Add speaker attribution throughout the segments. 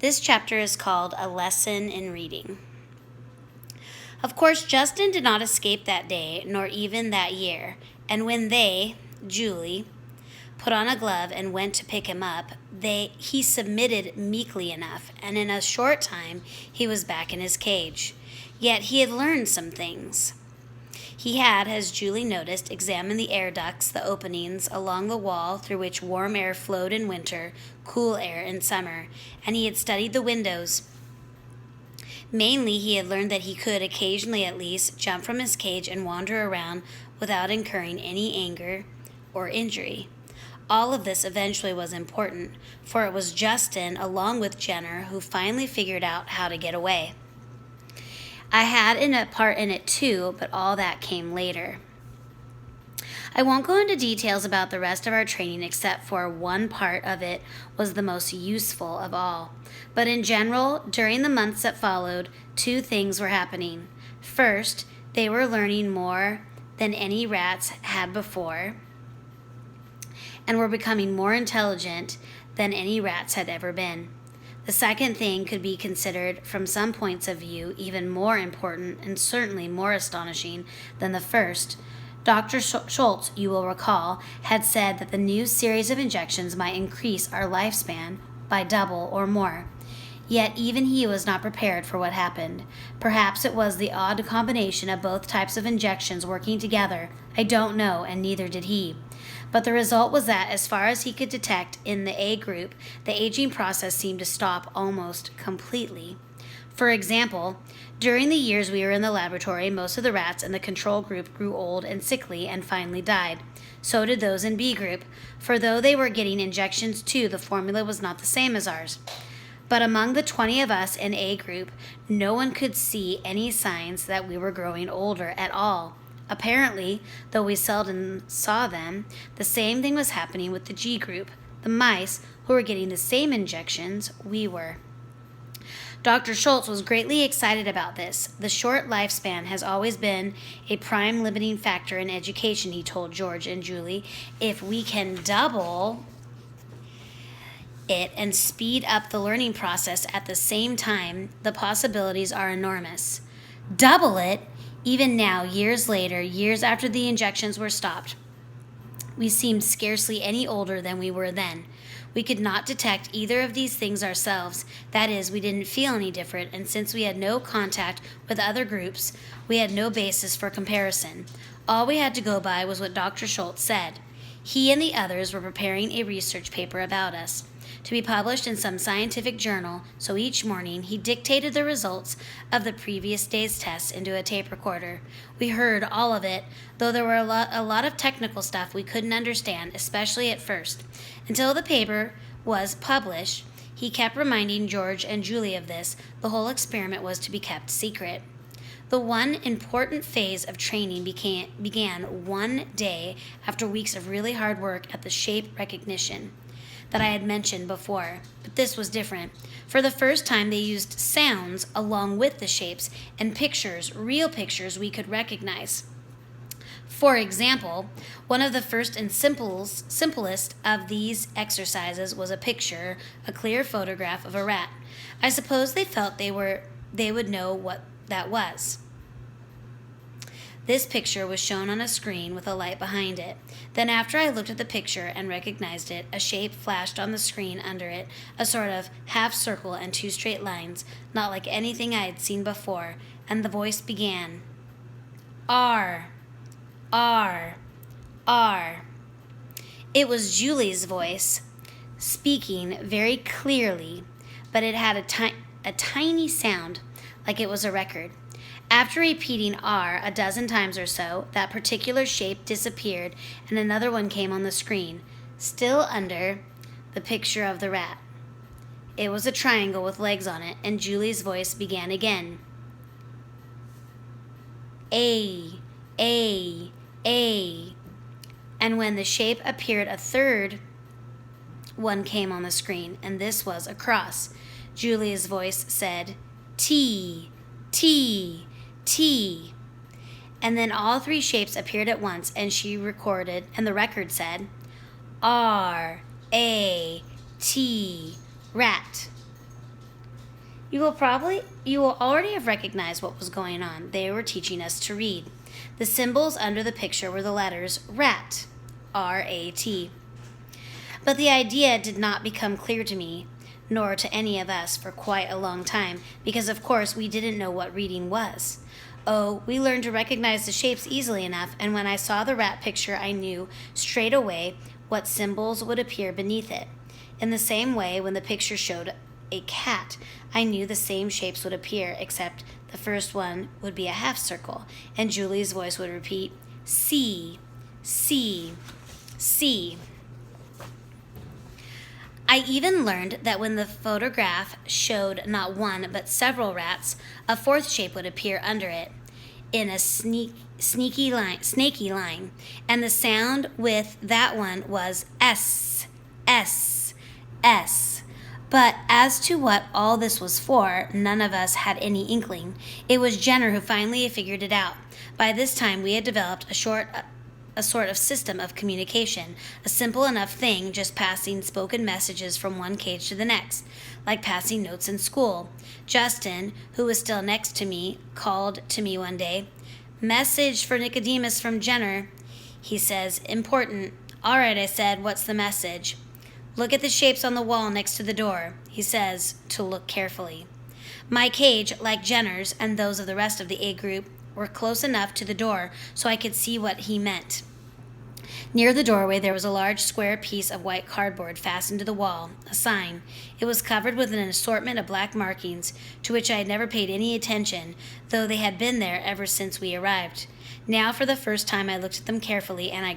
Speaker 1: This chapter is called A Lesson in Reading. Of course, Justin did not escape that day, nor even that year, and when they, Julie, put on a glove and went to pick him up, he submitted meekly enough, and in a short time he was back in his cage. Yet he had learned some things. He had, as Julie noticed, examined the air ducts, the openings along the wall through which warm air flowed in winter, cool air in summer, and he had studied the windows. Mainly, he had learned that he could, occasionally at least, jump from his cage and wander around without incurring any anger or injury. All of this eventually was important, for it was Justin, along with Jenner, who finally figured out how to get away. I had a part in it too, but all that came later. I won't go into details about the rest of our training except for one part of it was the most useful of all. But in general, during the months that followed, two things were happening. First, they were learning more than any rats had before, and were becoming more intelligent than any rats had ever been. The second thing could be considered, from some points of view, even more important and certainly more astonishing than the first. Dr. Schultz, you will recall, had said that the new series of injections might increase our lifespan by double or more. Yet even he was not prepared for what happened. Perhaps it was the odd combination of both types of injections working together. I don't know, and neither did he. But the result was that, as far as he could detect in the A group, the aging process seemed to stop almost completely. For example, during the years we were in the laboratory, most of the rats in the control group grew old and sickly and finally died. So did those in B group, for though they were getting injections too, the formula was not the same as ours. But among the 20 of us in A group, no one could see any signs that we were growing older at all. Apparently, though we seldom saw them, the same thing was happening with the G group, the mice who were getting the same injections we were. Dr. Schultz was greatly excited about this. The short lifespan has always been a prime limiting factor in education, he told George and Julie. If we can double it and speed up the learning process at the same time, the possibilities are enormous. Double it? Even now, years later, years after the injections were stopped, we seemed scarcely any older than we were then. We could not detect either of these things ourselves. That is, we didn't feel any different, and since we had no contact with other groups, we had no basis for comparison. All we had to go by was what Dr. Schultz said. He and the others were preparing a research paper about us to be published in some scientific journal, so each morning he dictated the results of the previous day's tests into a tape recorder. We heard all of it, though there were a lot of technical stuff we couldn't understand, especially at first. Until the paper was published, he kept reminding George and Julie of this. The whole experiment was to be kept secret. The one important phase of training began one day after weeks of really hard work at the shape recognition that I had mentioned before, but this was different. For the first time, they used sounds along with the shapes and pictures, real pictures we could recognize. For example, one of the first and simplest of these exercises was a picture, a clear photograph of a rat. I suppose they felt they would know what that was. This picture was shown on a screen with a light behind it. Then after I looked at the picture and recognized it, a shape flashed on the screen under it, a sort of half circle and two straight lines, not like anything I had seen before, and the voice began. R, R, R. It was Julie's voice, speaking very clearly, but it had a tiny sound, like it was a record. After repeating R a dozen times or so, that particular shape disappeared and another one came on the screen, still under the picture of the rat. It was a triangle with legs on it, and Julie's voice began again. A, A, A. And when the shape appeared, a third one came on the screen, and this was a cross. Julie's voice said, T, T, T. And then all three shapes appeared at once, and she recorded, and the record said, R, A, T, rat. You will already have recognized what was going on. They were teaching us to read. The symbols under the picture were the letters RAT, R-A-T. But the idea did not become clear to me, nor to any of us, for quite a long time, because of course we didn't know what reading was. Oh, we learned to recognize the shapes easily enough, and when I saw the rat picture, I knew straight away what symbols would appear beneath it. In the same way, when the picture showed a cat, I knew the same shapes would appear, except the first one would be a half circle, and Julie's voice would repeat, C, C, C. I even learned that when the photograph showed not one but several rats, a fourth shape would appear under it in a snaky line, and the sound with that one was S, S, S. But as to what all this was for, none of us had any inkling. It was Jenner who finally figured it out. By this time, we had developed a sort of system of communication, a simple enough thing, just passing spoken messages from one cage to the next, like passing notes in school. Justin, who was still next to me, called to me one day, "Message for Nicodemus from Jenner." He says, "Important." "All right," I said, "what's the message?" "Look at the shapes on the wall next to the door," he says, to look carefully. My cage, like Jenner's and those of the rest of the A group, were close enough to the door so I could see what he meant. Near the doorway there was a large square piece of white cardboard fastened to the wall, a sign. It was covered with an assortment of black markings, to which I had never paid any attention, though they had been there ever since we arrived. Now for the first time I looked at them carefully, and I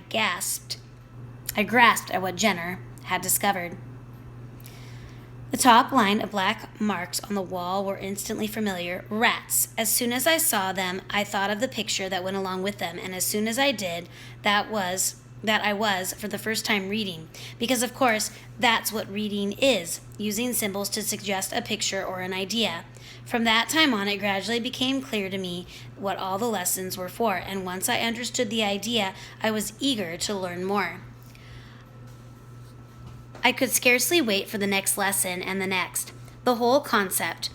Speaker 1: grasped at what Jenner had discovered. The top line of black marks on the wall were instantly familiar. Rats. As soon as I saw them, I thought of the picture that went along with them, and as soon as I did, that I was, for the first time, reading. Because, of course, that's what reading is, using symbols to suggest a picture or an idea. From that time on, it gradually became clear to me what all the lessons were for, and once I understood the idea, I was eager to learn more. I could scarcely wait for the next lesson and the next. The whole concept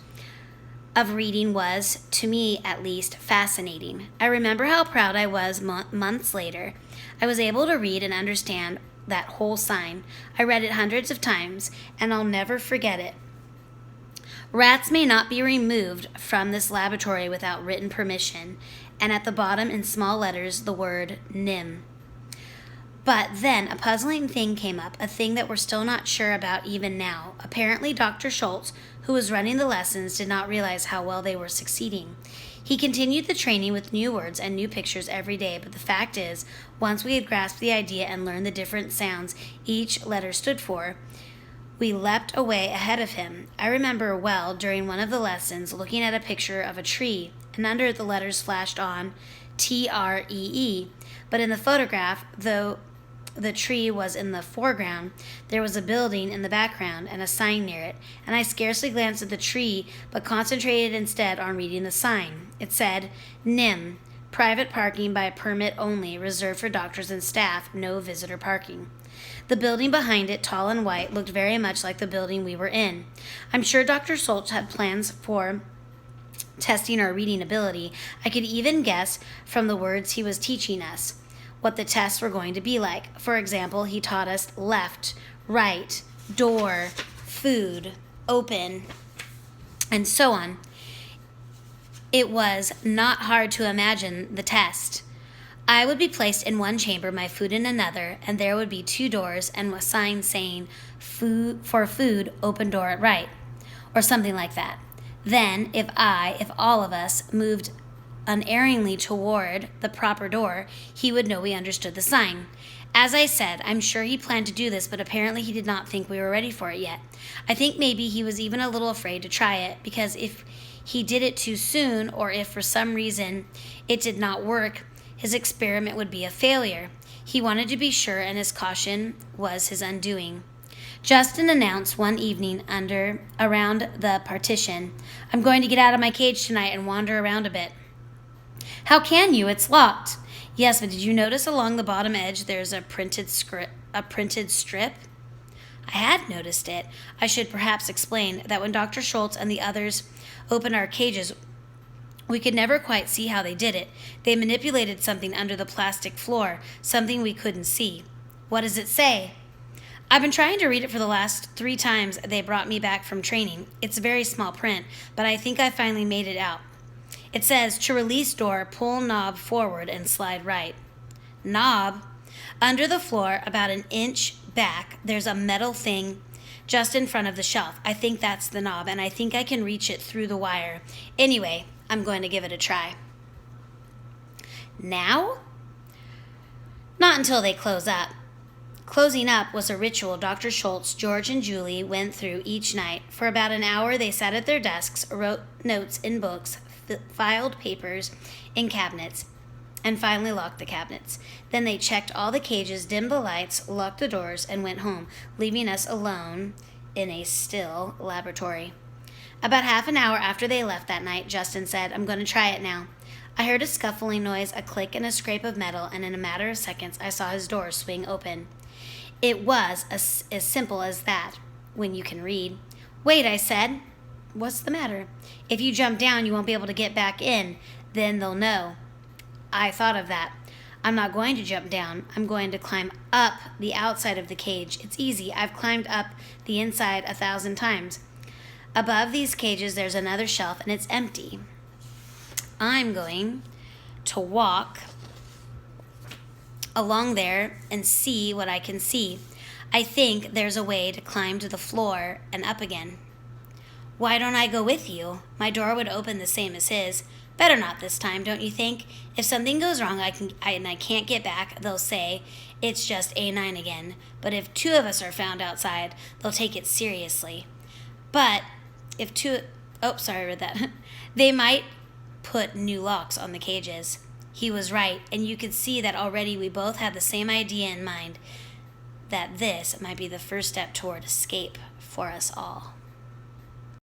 Speaker 1: of reading was, to me at least, fascinating. I remember how proud I was months later. I was able to read and understand that whole sign. I read it hundreds of times, and I'll never forget it. Rats may not be removed from this laboratory without written permission, and at the bottom in small letters the word NIM. But then a puzzling thing came up, a thing that we're still not sure about even now. Apparently Dr. Schultz, who was running the lessons, did not realize how well they were succeeding. He continued the training with new words and new pictures every day, but the fact is, once we had grasped the idea and learned the different sounds each letter stood for, we leapt away ahead of him. I remember well, during one of the lessons, looking at a picture of a tree, and under it the letters flashed on TREE. But in the photograph, though the tree was in the foreground, there was a building in the background and a sign near it, and I scarcely glanced at the tree, but concentrated instead on reading the sign. It said, NIM, private parking by permit only, reserved for doctors and staff, no visitor parking. The building behind it, tall and white, looked very much like the building we were in. I'm sure Dr. Schultz had plans for testing our reading ability. I could even guess from the words he was teaching us what the tests were going to be like. For example, he taught us left, right, door, food, open, and so on. It was not hard to imagine the test. I would be placed in one chamber, my food in another, and there would be 2 doors and a sign saying, food, open door at right, or something like that. Then, if all of us moved unerringly toward the proper door, he would know we understood the sign. As I said, I'm sure he planned to do this, but apparently he did not think we were ready for it yet. I think maybe he was even a little afraid to try it, because if he did it too soon, or if for some reason it did not work, his experiment would be a failure. He wanted to be sure, and his caution was his undoing. Justin announced one evening around the partition, "I'm going to get out of my cage tonight and wander around a bit." "How can you? It's locked." "Yes, but did you notice along the bottom edge there's a printed strip?" I had noticed it. I should perhaps explain that when Dr. Schultz and the others opened our cages, we could never quite see how they did it. They manipulated something under the plastic floor, something we couldn't see. What does it say? I've been trying to read it for the last 3 times they brought me back from training. It's very small print, but I think I finally made it out. It says, to release door, pull knob forward and slide right. Knob? Under the floor, about an inch back, there's a metal thing just in front of the shelf. I think that's the knob, and I think I can reach it through the wire. Anyway, I'm going to give it a try. Now? Not until they close up. Closing up was a ritual Dr. Schultz, George, and Julie went through each night. For about an hour, they sat at their desks, wrote notes in books, filed papers in cabinets, and finally locked the cabinets. Then they checked all the cages, dimmed the lights, locked the doors, and went home, leaving us alone in a still laboratory. About half an hour after they left that night, Justin said, I'm going to try it now. I heard a scuffling noise, a click, and a scrape of metal, and in a matter of seconds, I saw his door swing open. It was as simple as that, when you can read. Wait, I said. What's the matter? If you jump down, you won't be able to get back in. Then they'll know. I thought of that. I'm not going to jump down. I'm going to climb up the outside of the cage. It's easy. I've climbed up the inside 1,000 times. Above these cages, there's another shelf, and it's empty. I'm going to walk along there and see what I can see. I think there's a way to climb to the floor and up again. Why don't I go with you? My door would open the same as his. Better not this time, don't you think? If something goes wrong and I can't get back, they'll say it's just A9 again. But if 2 of us are found outside, they'll take it seriously. But if I read that. They might put new locks on the cages. He was right, and you could see that already we both had the same idea in mind, that this might be the first step toward escape for us all.